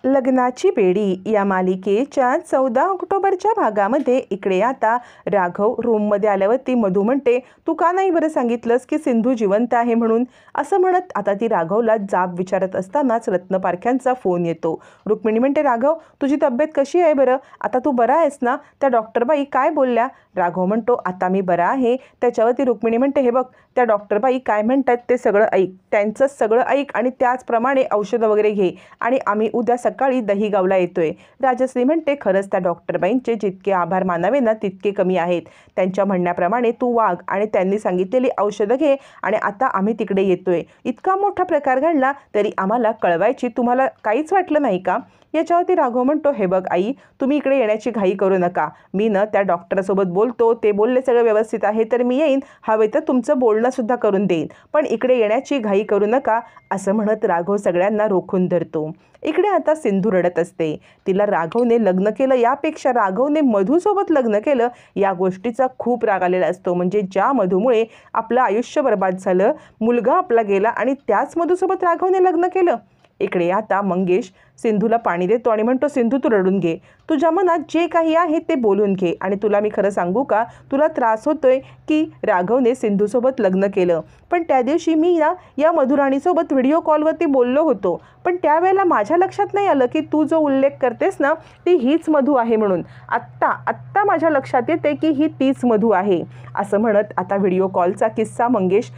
लग्नाची बेडी या मालिकेच्या 14 ऑक्टोबरच्या भागामध्ये इकडे आता राघव रूममध्ये आल्यावरती मधू म्हणते, तू का नाही बरं सांगितलंस की सिंधू जिवंत आहे म्हणून. असं म्हणत आता ती राघवला जाब विचारत असतानाच रत्नपारख्यांचा फोन येतो. रुक्मिणी म्हणते, राघव तुझी तब्येत कशी आहे बरं, आता तू बरा आहेस ना, त्या डॉक्टरबाई काय बोलल्या. राघव म्हणतो, आता मी बरा आहे. त्याच्यावरती रुक्मिणी म्हणते, हे बघ त्या डॉक्टरबाई काय म्हणतात ते सगळं ऐक, त्यांचं सगळं ऐक आणि त्याचप्रमाणे औषधं वगैरे घे आणि आम्ही उद्या सकाळी दहीगावला येतोय. राजश्री म्हणते, खरंच त्या डॉक्टरबाईंचे जितके आभार मानावे ना तितके कमी आहेत. त्यांच्या म्हणण्याप्रमाणे तू वाग आणि त्यांनी सांगितलेली औषधं घे आणि आता आम्ही तिकडे येतोय. इतका मोठा प्रकार घडला तरी आम्हाला कळवायची तुम्हाला काहीच वाटलं नाही का. याच्यावरती राघव म्हणतो, हे बघ आई, तुम्ही इकडे येण्याची घाई करू नका. मी ना त्या डॉक्टरसोबत बोलतो, ते बोलले सगळं व्यवस्थित आहे तर मी येईन, हवे तर तुमचं बोलणंसुद्धा करून देईन, पण इकडे येण्याची घाई करू नका. असं म्हणत राघव सगळ्यांना रोखून धरतो. इकडे आता सिंधू रडत असते. तिला राघवने लग्न केलं यापेक्षा राघवने मधूसोबत लग्न केलं या गोष्टीचा खूप राग आलेला असतो. म्हणजे ज्या मधूमुळे आपलं आयुष्य बर्बाद झालं, मुलगा आपला गेला आणि त्याच मधूसोबत राघवने लग्न केलं. इकडे आता मंगेश सिंधूला पाणी देतो आणि म्हणतो, सिंधू तू रडून घे, तुझ्या मनात जे काही आहे ते बोलून घे. आणि तुला मी खरं सांगू का, तुला त्रास होतोय की राघवने सिंधूसोबत लग्न केलं, पण त्या दिवशी मी ना या मधुराणीसोबत व्हिडिओ कॉलवरती बोललो होतो, पण त्यावेळेला माझ्या लक्षात नाही आलं की तू जो उल्लेख करतेस ना ती हीच मधू आहे म्हणून. आत्ता माझ्या लक्षात येते की ही तीच मधू आहे. असं म्हणत आता व्हिडिओ कॉलचा किस्सा मंगेश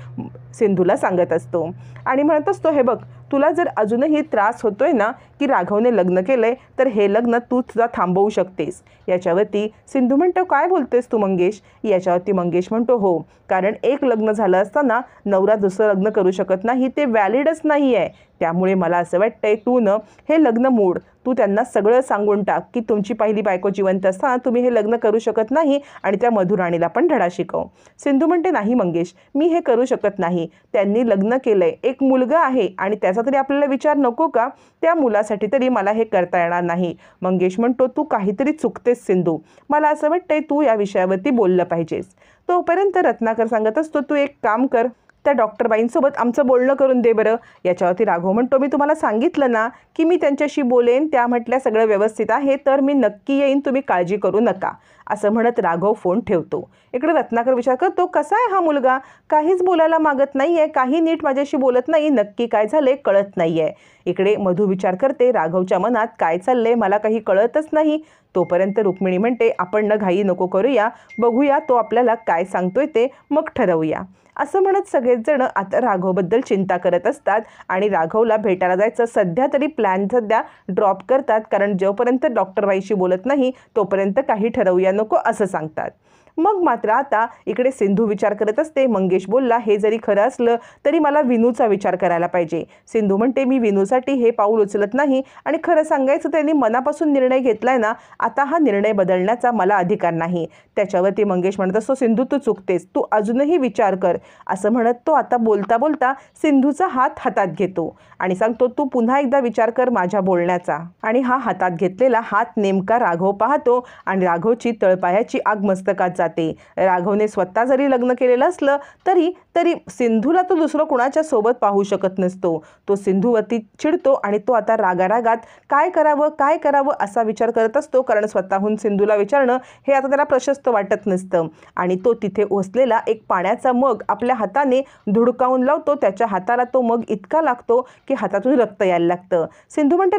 सिंधूला सांगत असतो आणि म्हणत असतो, हे बघ तुला जर अजूनही त्रास होतोय ना की राघवने लग्न केलंय तर हे लग्न तू सुद्धा थांबवू शकतेस. याच्यावरती सिंधू म्हणतो, काय बोलतेस तू मंगेश. याच्यावरती मंगेश म्हणतो, हो, कारण एक लग्न झालं असताना नवरा दुसरं लग्न करू शकत नाही, ते व्हॅलिडच नाही आहे. त्यामुळे मला असं वाटतंय तू न हे लग्न मोड. तू त्यांना सगळं सांगून टाक की तुमची पहिली बायको जिवंत असताना तुम्ही हे लग्न करू शकत नाही आणि त्या मधुराणीला पण धडा शिकव. सिंधू म्हणते, नाही मंगेश, मी हे करू शकत नाही. त्यांनी लग्न केलंय, एक मुलगा आहे आणि त्याचा तरी आपल्याला विचार नको का. त्या मुलासाठी तरी मला हे करता येणार नाही. मंगेश म्हणतो, तू काहीतरी चुकतेस सिंधू, मला असं वाटतंय तू या विषयावरती बोललं पाहिजेस. तोपर्यंत रत्नाकर सांगत असतो, तू एक काम कर, त्या डॉक्टरबाईंसोबत आमचं बोलणं करून दे बरं. याच्यावरती राघव म्हणतो, मी तुम्हाला सांगितलं ना की मी त्यांच्याशी बोलेन, त्या म्हटल्या सगळं व्यवस्थित आहे तर मी नक्की येईन, तुम्ही काळजी करू नका. असं म्हणत राघव फोन ठेवतो. इकडे रत्नाकर विचार करतो, कसा आहे हा मुलगा, काहीच बोलायला मागत नाही आहे, काही नीट माझ्याशी बोलत नाही, नक्की काय झाले कळत नाही आहे. इकडे मधू विचार करते, राघवच्या मनात काय चाललंय मला काही कळतच नाही. तोपर्यंत रुक्मिणी म्हणते, आपण न घाई नको करूया, बघूया तो आपल्याला काय सांगतोय ते, मग ठरवूया. असं म्हणत सगळेच जण आता राघवबद्दल चिंता करत असतात आणि राघवला भेटायला जायचं सध्या तरी प्लॅन ड्रॉप करतात, कारण जोपर्यंत डॉक्टरबाईशी बोलत नाही तोपर्यंत काही ठरवूया नको असं सांगतात. मग मात्र आता इकडे सिंधू विचार करत असते, मंगेश बोलला हे जरी खरं असलं तरी मला विनूचा विचार करायला पाहिजे. सिंधू म्हणते, मी विनूसाठी हे पाऊल उचलत नाही आणि खरं सांगायचं त्यांनी मनापासून निर्णय घेतलाय ना, आता हा निर्णय बदलण्याचा मला अधिकार नाही. त्याच्यावरती मंगेश म्हणत असतो, सिंधू तू चुकतेस, तू अजूनही विचार कर. असं म्हणत तो आता बोलता बोलता सिंधूचा हात हातात घेतो आणि सांगतो, तू पुन्हा एकदा विचार कर माझ्या बोलण्याचा. आणि हा हातात घेतलेला हात नेमका राघव पाहतो आणि राघवची तळपायाची आग मस्तकात जाते. राघवने स्वतः जरी लग्न केलेलं असलं तरी सिंधूला तो दुसरं कुणाच्या सोबत पाहू शकत नसतो. तो सिंधूवरती चिडतो आणि तो आता रागारागात काय करावं असा विचार करत असतो, कारण स्वतःहून सिंधूला विचारणं हे आता त्याला प्रशस्त वाटत नसतं. आणि तो तिथे ओसलेला एक पाण्याचा मग आपल्या हाताने धुडकावून लावतो. त्याच्या हाताला तो मग इतका लागतो की हातातून रक्त यायला लागतं. सिंधू म्हणते,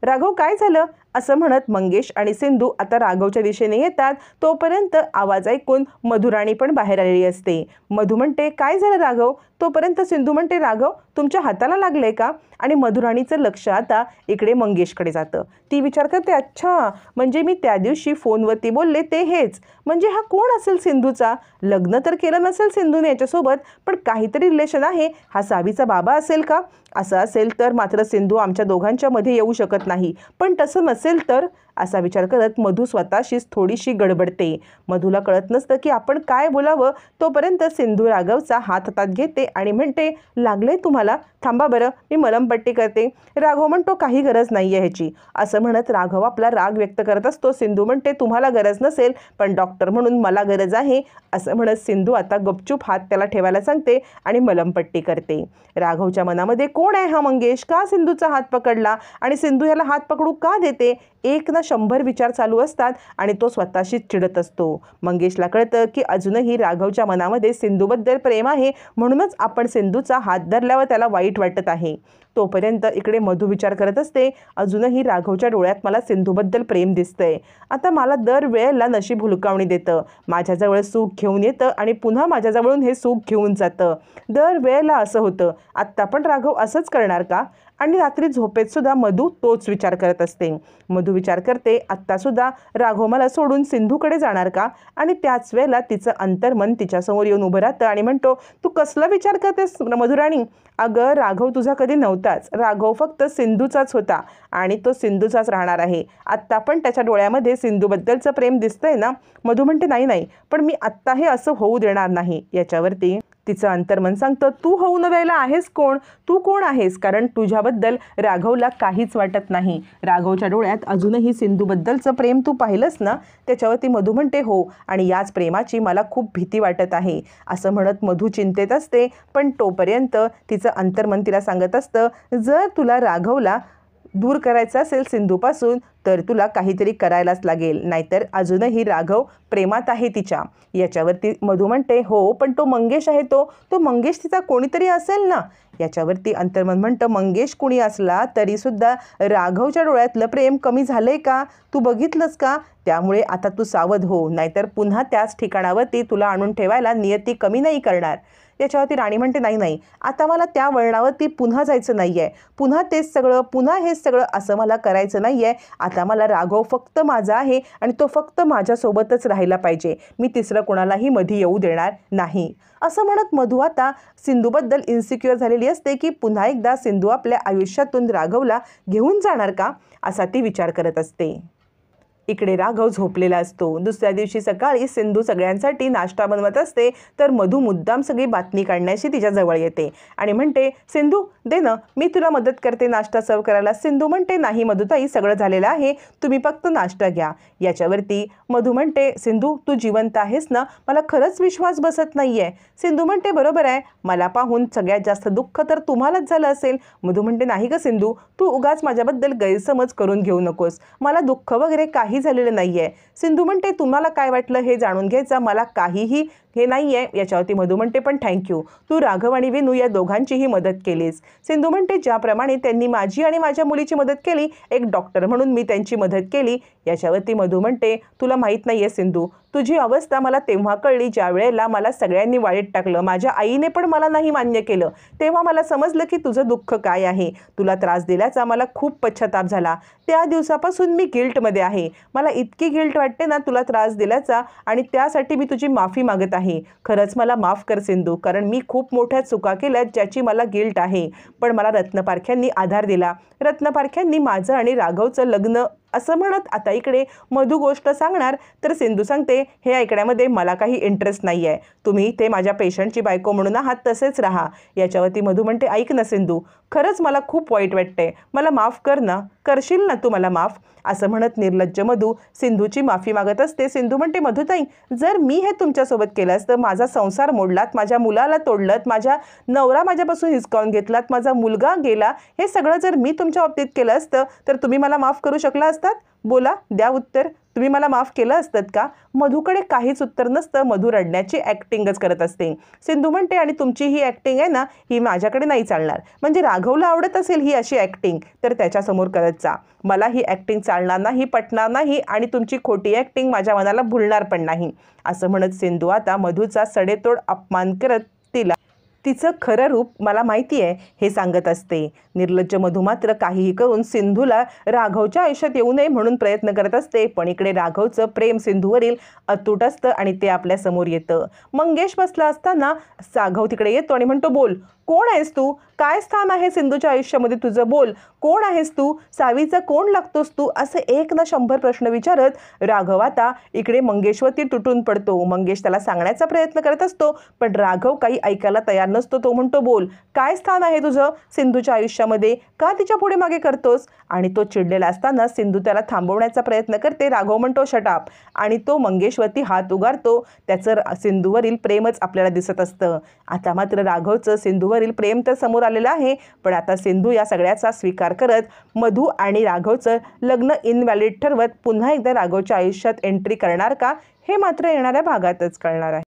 राघव काय झालं. असं म्हणत मंगेश आणि सिंधू आता राघवच्या दिशेने येतात. तोपर्यंत आवाज ऐकून मधुराणी पण बाहेर आलेली असते. मधू म्हणते, काय झालं राघव. तोपर्यंत सिंधू म्हणते, राघव तुमच्या हाताला लागलंय का. आणि मधुराणीचं लक्ष आता इकडे मंगेशकडे जातं. ती विचार करते, अच्छा म्हणजे मी त्या दिवशी फोनवरती बोलले ते हेच, म्हणजे हा कोण असेल सिंधूचा. लग्न तर केलं नसेल सिंधूने याच्यासोबत, पण काहीतरी रिलेशन आहे, हा सावीचा बाबा असेल का. असं असेल तर मात्र सिंधू आमच्या दोघांच्या मध्ये येऊ शकत नाही, पण तसं नसेल तर. असा विचार करत मधू स्वतःशीच थोडीशी गडबडते. मधूला कळत नसतं की आपण काय बोलावं. तोपर्यंत सिंधू राघवचा हात हातात घेते आणि म्हणते, लागलंय तुम्हाला? थांबा बरं, मी मलमपट्टी करते. राघव म्हणतो, काही गरज नाही आहे ह्याची. असं म्हणत राघव आपला राग व्यक्त करत असतो. सिंधू म्हणते, तुम्हाला गरज नसेल, पण डॉक्टर म्हणून मला गरज आहे. असं म्हणत सिंधू आता गपचूप हात त्याला ठेवायला सांगते आणि मलमपट्टी करते. राघवच्या मनामध्ये कोण आहे हा मंगेश? का सिंधूचा हात पकडला आणि सिंधू ह्याला हात पकडू का देते? एक ना 100 विचार चालू असतात आणि तो स्वतःशीच चिडत असतो. मंगेशला कळतं की अजूनही राघवच्या मनामध्ये सिंधूबद्दल प्रेम आहे, म्हणूनच आपण सिंधूचा हात धरल्यावर त्याला वाईट वाटत आहे. तोपर्यंत इकडे मधू विचार करत असते, अजूनही राघवच्या डोळ्यात मला सिंधूबद्दल प्रेम दिसतंय. आता मला दर वेळेला नशीब हुलकावणी देतं, माझ्याजवळ सुख घेऊन येतं आणि पुन्हा माझ्याजवळून हे सुख घेऊन जातं. दर वेळेला असं होतं. आत्ता पण राघव असंच करणार का? आणि रात्री झोपेत सुद्धा मधू तोच विचार करत असते. मधू विचार करते, आत्तासुद्धा राघव मला सोडून सिंधूकडे जाणार का? आणि त्याच वेळेला तिचं अंतर्मन तिच्यासमोर येऊन उभं राहतं आणि म्हणतो, तू कसला विचार करतेस मधुराणी? अगं राघव तुझा कधी नव्हताच. राघव फक्त सिंधूचाच होता आणि तो सिंधूचाच राहणार आहे. आत्ता पण त्याच्या डोळ्यामध्ये सिंधूबद्दलचं प्रेम दिसतंय ना? मधू म्हणते, नाही नाही, पण मी आत्ता हे असं होऊ देणार नाही. याच्यावरती तिचं अंतर्मन सांगतं, तू होऊ न द्यायला आहेस कोण? तू कोण आहेस? कारण तुझ्याबद्दल राघवला काहीच वाटत नाही. राघवच्या डोळ्यात अजूनही सिंधूबद्दलचं प्रेम तू पाहिलंस ना? त्याच्यावरती मधू म्हणते, हो, आणि याच प्रेमाची मला खूप भीती वाटत आहे. असं म्हणत मधू चिंतेत असते. पण तोपर्यंत तिचं अंतर्मन तिला सांगत असतं, जर तुला राघवला दूर करायचं असेल सिंधूपासून तर तुला काहीतरी करायलाच लागेल, नाहीतर अजूनही राघव प्रेमात आहे तिच्या. याच्यावरती मधू म्हणते, हो, पण तो मंगेश आहे, तो मंगेश तिचा कोणीतरी असेल ना? याच्यावरती अंतर्मन म्हणतं, मंगेश कुणी असला तरीसुद्धा राघवच्या डोळ्यातलं प्रेम कमी झालंय का? तू बघितलंस का? त्यामुळे आता तू सावध हो, नाहीतर पुन्हा त्याच ठिकाणावरती तुला आणून ठेवायला नियती कमी नाही करणार. याच्यावरती राणी म्हणते, नाही नाही, आता मला त्या वळणावरती पुन्हा जायचं नाही आहे. पुन्हा तेच सगळं, पुन्हा हेच सगळं असं मला करायचं नाही आहे. आता मला राघव फक्त माझा आहे आणि तो फक्त माझ्यासोबतच राहायला पाहिजे. मी तिसरं कोणालाही मध्ये येऊ देणार नाही. असं म्हणत मधू आता सिंधूबद्दल इन्सिक्युअर झालेली असते की पुन्हा एकदा सिंधू आपल्या आयुष्यातून राघवला घेऊन जाणार का, असा ती विचार करत असते. इकडे राघव झोपलेला असतो. दुसऱ्या दिवशी सकाळी सिंधू सगळ्यांसाठी नाश्ता बनवत असते, तर मधू मुद्दाम सगळी बातमी काढण्याची तिच्याजवळ येते आणि म्हणते, सिंधू दे ना, मी तुला मदत करते नाश्ता सर्व करायला. सिंधू म्हणते, नाही मधुताई, सगळं झालेलं आहे, तुम्ही फक्त नाश्ता घ्या. याच्यावरती मधू म्हणते, सिंधू तू जिवंत आहेस ना? मला खरंच विश्वास बसत नाही आहे. सिंधू म्हणते, बरोबर आहे, मला पाहून सगळ्यात जास्त दुःख तर तुम्हालाच झालं असेल. मधू म्हणते, नाही ग सिंधू, तू उगाच माझ्याबद्दल गैरसमज करून घेऊ नकोस. मला दुःख वगैरे काही झालेलं नाही आहे. सिंधू म्हणते, तुम्हाला काय वाटलं हे जाणून घ्यायचं मला काहीही हे नाही आहे. याच्यावरती मधू म्हणते, पण थँक्यू, तू राघव आणि विनू या दोघांचीही मदत केलीस. सिंधू म्हणते, ज्याप्रमाणे त्यांनी माझी आणि माझ्या मुलीची मदत केली, एक डॉक्टर म्हणून मी त्यांची मदत केली. याच्यावरती मधू म्हणते, तुला माहीत नाही आहे सिंधू, तुझी अवस्था मला तेव्हा कळली ज्या वेळेला मला सगळ्यांनी वाळीत टाकलं. माझ्या आईने पण मला नाही मान्य केलं. तेव्हा मला समजलं की तुझं दुःख काय आहे. तुला त्रास दिल्याचा मला खूप पश्चाताप झाला. त्या दिवसापासून मी गिल्टमध्ये आहे. मला इतकी गिल्ट वाटते ना तुला त्रास दिल्याचा, आणि त्यासाठी मी तुझी माफी मागत आहे. खरंच मला माफ कर सिंधू, कारण मी खूप मोठ्या चुका केल्यात ज्याची मला गिल्ट आहे. पण मला रत्नपारख्यांनी आधार दिला. रत्नपारख्यांनी माझं आणि राघवचं लग्न, असं म्हणत आता इकडे मधू गोष्ट सांगणार तर सिंधू सांगते, हे ऐकण्यामध्ये मला काही इंटरेस्ट नाही आहे. तुम्ही ते माझ्या पेशंटची बायको म्हणून आहात, तसेच राहा. याच्यावरती मधू म्हणते, ऐक ना सिंधू, खरंच मला खूप वाईट वाटते, मला माफ कर ना, करशील ना तू मला माफ? असं म्हणत निर्लज्ज मधू सिंधूची माफी मागत असते. सिंधू म्हणते, मधुताई, जर मी हे तुमच्यासोबत केलं असतं, माझा संसार मोडलात, माझ्या मुलाला तोडलत, माझ्या नवरा माझ्यापासून हिसकावून घेतलात, माझा मुलगा गेला, हे सगळं जर मी तुमच्या बाबतीत केलं असतं तर तुम्ही मला माफ करू शकला असतात? बोला, द्या उत्तर. तुम्ही मला माफ केलं असतं का? मधूकडे काहीच उत्तर नसतं. मधू रडण्याची ॲक्टिंगच करत असते. सिंधू म्हणते, आणि तुमची ही ॲक्टिंग आहे ना, ही माझ्याकडे नाही चालणार. म्हणजे राघवला आवडत असेल ही अशी ॲक्टिंग तर त्याच्यासमोर करत जा. मला ही ॲक्टिंग चालणार नाही, पटणार नाही, आणि तुमची खोटी ॲक्टिंग माझ्या मनाला भुलणार पण नाही. असं म्हणत सिंधू आता मधूचा सडेतोड अपमान करत तिला तिचं खरं रूप मला माहिती आहे हे सांगत असते. निर्लज्ज मधू मात्र काहीही करून सिंधूला राघवच्या आयुष्यात येऊ नये म्हणून प्रयत्न करत असते. पण इकडे राघवचं प्रेम सिंधूवरील अतूट असतं आणि ते आपल्या समोर येतं. मंगेश बसला असताना राघव तिकडे येतो आणि म्हणतो, बोल, कोण आहेस तू? काय स्थान आहे सिंधूच्या आयुष्यामध्ये तुझं? बोल, कोण आहेस तू? सावीचा कोण लागतोस तू? असे 1 ना 100 प्रश्न विचारत राघव आता इकडे मंगेशवरती तुटून पडतो. मंगेश त्याला सांगण्याचा प्रयत्न करत असतो, पण राघव काही ऐकायला तयार नसतो. तो म्हणतो, बोल, काय स्थान आहे तुझं सिंधूच्या आयुष्यामध्ये? का तिच्या पुढे मागे करतोस? आणि तो चिडलेला असताना सिंधू त्याला थांबवण्याचा प्रयत्न करते. राघव म्हणतो, शटअप, आणि तो मंगेशवरती हात उगारतो. त्याचं सिंधूवरील प्रेमच आपल्याला दिसत असतं. आता मात्र राघवचं सिंधूवरील प्रेम तर समोर आलेलं आहे, पण आता सिंधू या सगळ्याचा स्वीकार करत मधू आणि राघवचं लग्न इनव्हॅलिड ठरवत पुन्हा एकदा राघवच्या आयुष्यात एंट्री करणार का, हे मात्र येणाऱ्या भागातच कळणार आहे.